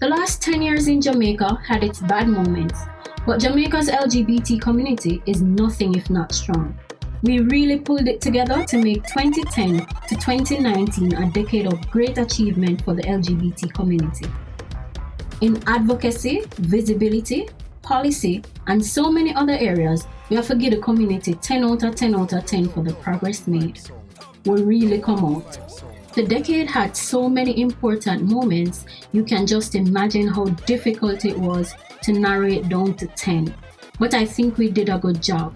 The last 10 years in Jamaica had its bad moments, but Jamaica's LGBT community is nothing if not strong. We really pulled it together to make 2010 to 2019 a decade of great achievement for the LGBT community. In advocacy, visibility, policy, and so many other areas, we have to give the community 10 out of 10 out of 10 for the progress made. We really come out. The decade had so many important moments, you can just imagine how difficult it was to narrow it down to 10. But I think we did a good job.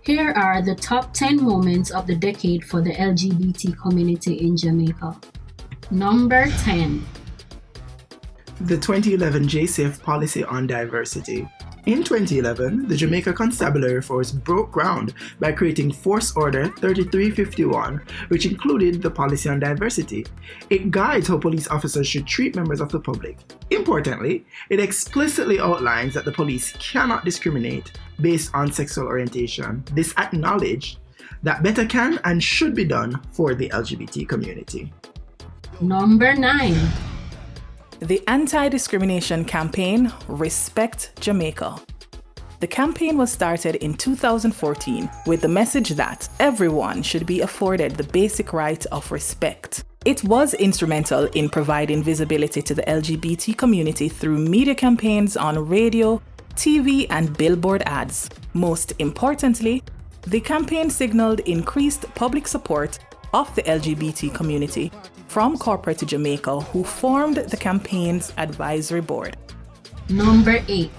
Here are the top 10 moments of the decade for the LGBT community in Jamaica. Number 10. The 2011 JCF Policy on Diversity. In 2011, the Jamaica Constabulary Force broke ground by creating Force Order 3351, which included the Policy on Diversity. It guides how police officers should treat members of the public. Importantly, it explicitly outlines that the police cannot discriminate based on sexual orientation. This acknowledged that better can and should be done for the LGBT community. Number 9. The anti-discrimination campaign, Respect Jamaica. The campaign was started in 2014 with the message that everyone should be afforded the basic right of respect. It was instrumental in providing visibility to the LGBT community through media campaigns on radio, TV, and billboard ads. Most importantly, the campaign signaled increased public support of the LGBT community from corporate to Jamaica, who formed the campaign's advisory board. Number 8.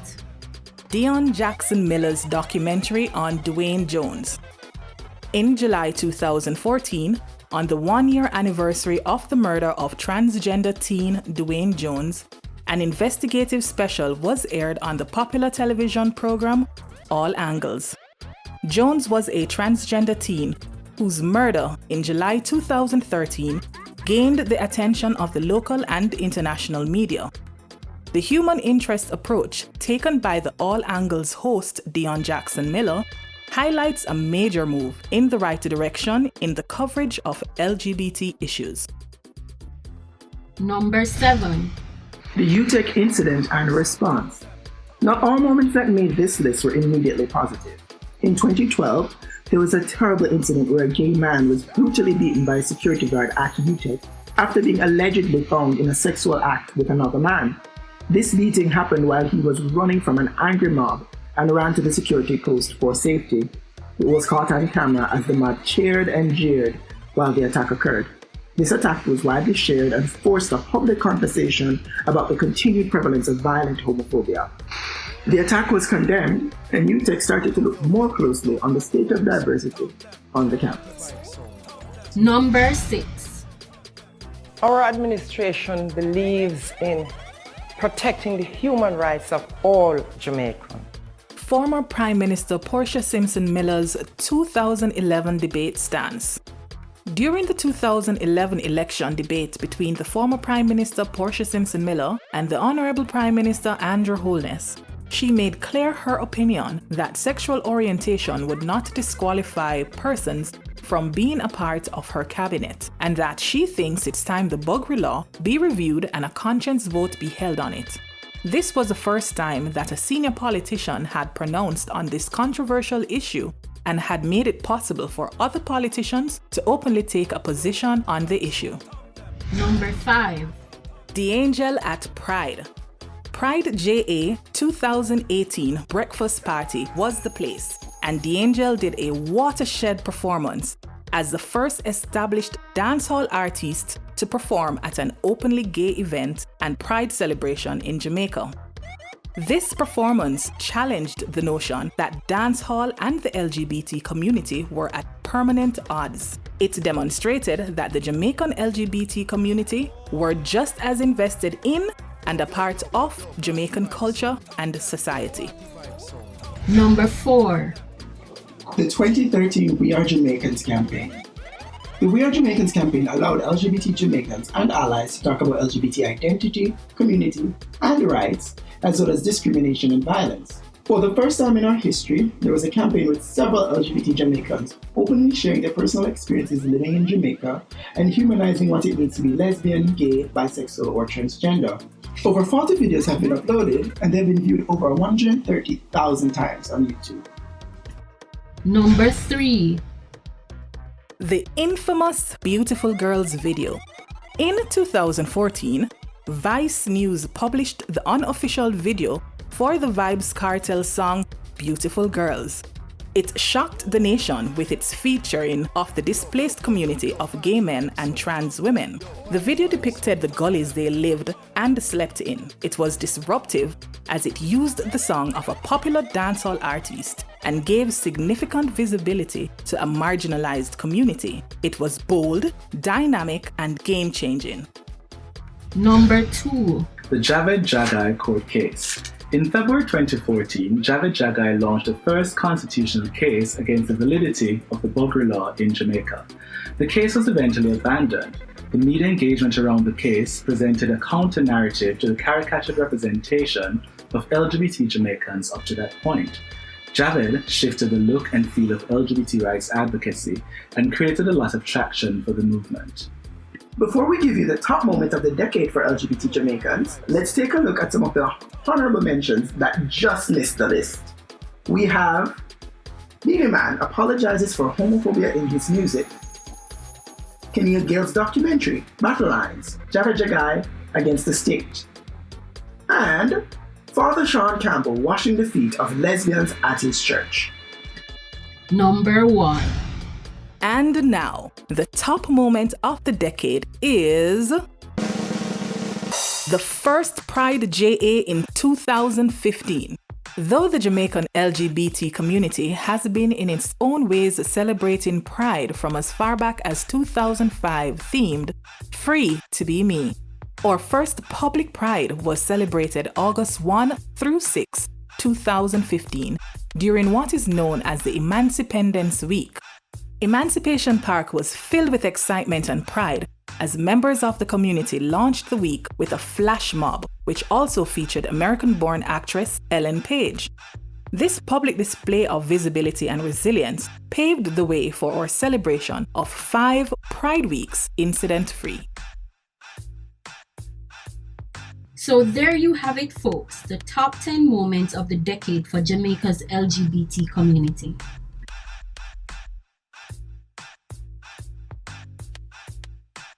Deon Jackson Miller's documentary on Dwayne Jones. In July 2014, on the one-year anniversary of the murder of transgender teen Dwayne Jones, an investigative special was aired on the popular television program All Angles. Jones was a transgender teen whose murder in July 2013 gained the attention of the local and international media. The human interest approach taken by the All Angles host Deon Jackson Miller highlights a major move in the right direction in the coverage of LGBT issues. Number 7. The Utica incident and response. Not all moments that made this list were immediately positive. In 2012, there was a terrible incident where a gay man was brutally beaten by a security guard at Utica after being allegedly found in a sexual act with another man. This beating happened while he was running from an angry mob and ran to the security post for safety. It was caught on camera as the mob cheered and jeered while the attack occurred. This attack was widely shared and forced a public conversation about the continued prevalence of violent homophobia. The attack was condemned, and Utica started to look more closely on the state of diversity on the campus. Number 6. Our administration believes in protecting the human rights of all Jamaicans. Former Prime Minister Porsha Simpson Miller's 2011 debate stance. During the 2011 election debate between the former Prime Minister Porsha Simpson Miller and the Honorable Prime Minister Andrew Holness, she made clear her opinion that sexual orientation would not disqualify persons from being a part of her cabinet, and that she thinks it's time the Buggery Law be reviewed and a conscience vote be held on it. This was the first time that a senior politician had pronounced on this controversial issue and had made it possible for other politicians to openly take a position on the issue. Number 5. The Angel at Pride. Pride JA 2018 breakfast party was the place, and the Angel did a watershed performance as the first established dancehall artist to perform at an openly gay event and Pride celebration in Jamaica. This performance challenged the notion that dancehall and the LGBT community were at permanent odds. It demonstrated that the Jamaican LGBT community were just as invested in and a part of Jamaican culture and society. Number 4. The 2013 We Are Jamaicans campaign. The We Are Jamaicans campaign allowed LGBT Jamaicans and allies to talk about LGBT identity, community, and rights, as well as discrimination and violence. For the first time in our history, there was a campaign with several LGBT Jamaicans openly sharing their personal experiences living in Jamaica and humanizing what it means to be lesbian, gay, bisexual, or transgender. Over 40 videos have been uploaded and they've been viewed over 130,000 times on YouTube. Number 3. The infamous Beautiful Girls video. In 2014, Vice News published the unofficial video for the Vybz Kartel song Beautiful Girls. It shocked the nation with its featuring of the displaced community of gay men and trans women. The video depicted the gullies they lived and slept in. It was disruptive as it used the song of a popular dancehall artist and gave significant visibility to a marginalized community. It was bold, dynamic, and game-changing. Number 2. The Javed Jagai court case. In February 2014, Javed Jagai launched the first constitutional case against the validity of the Buggery law in Jamaica. The case was eventually abandoned. The media engagement around the case presented a counter-narrative to the caricatured representation of LGBT Jamaicans up to that point. Javed shifted the look and feel of LGBT rights advocacy and created a lot of traction for the movement. Before we give you the top moment of the decade for LGBT Jamaicans, let's take a look at some of the honorable mentions that just missed the list. We have Beenie Man apologizes for homophobia in his music. Kenya Gale's documentary, Battle Lines, Javed Jagai against the state. And Father Sean Campbell washing the feet of lesbians at his church. Number 1. And now, the top moment of the decade is the first Pride JA in 2015. Though the Jamaican LGBT community has been in its own ways celebrating Pride from as far back as 2005 themed Free to Be Me. Our first public Pride was celebrated August 1 through 6, 2015, during what is known as the Emancipendence Week. Emancipation Park was filled with excitement and pride as members of the community launched the week with a flash mob, which also featured American-born actress Ellen Page. This public display of visibility and resilience paved the way for our celebration of 5 Pride Weeks incident-free. So there you have it, folks, the top 10 moments of the decade for Jamaica's LGBT community.